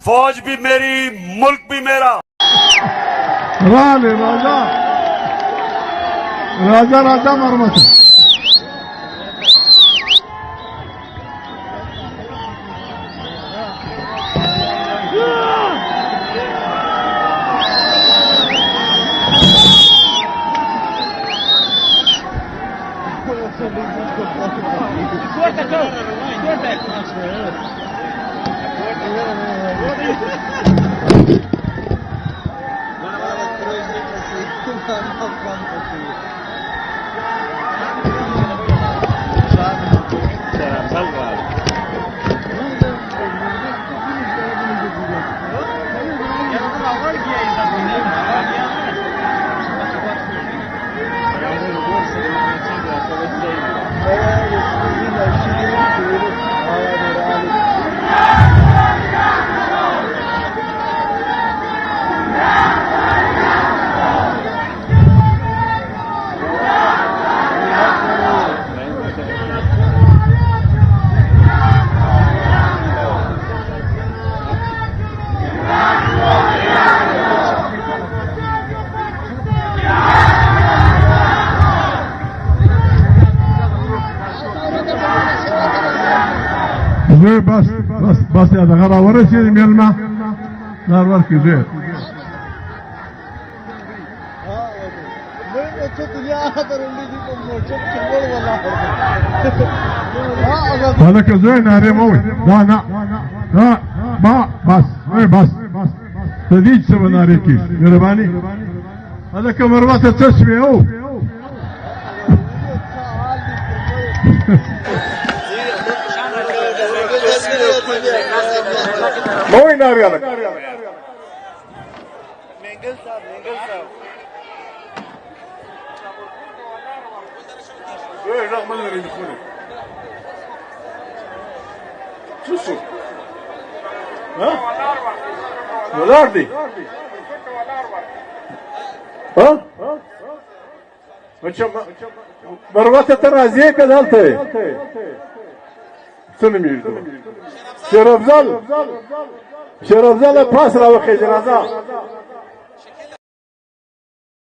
फौज भी मेरी, मुल्क भी मेरा। राले राजा राजा राजा मरमत زوی بس یا دغه راورسېد مېلمه لار ورکړي زوی هلکه زوی نارې مه وایي دا نه ما بس بس د دې څه به نارې کېږي مهرباني هلکه مروته څه شوې او موي ناري عليك منگل صاحب ايه رغم اللي يدخلوا شو ها ولادي ها مروته ترى زي كذا انت سنم يجدو شرفزال پاس راوخی جنازه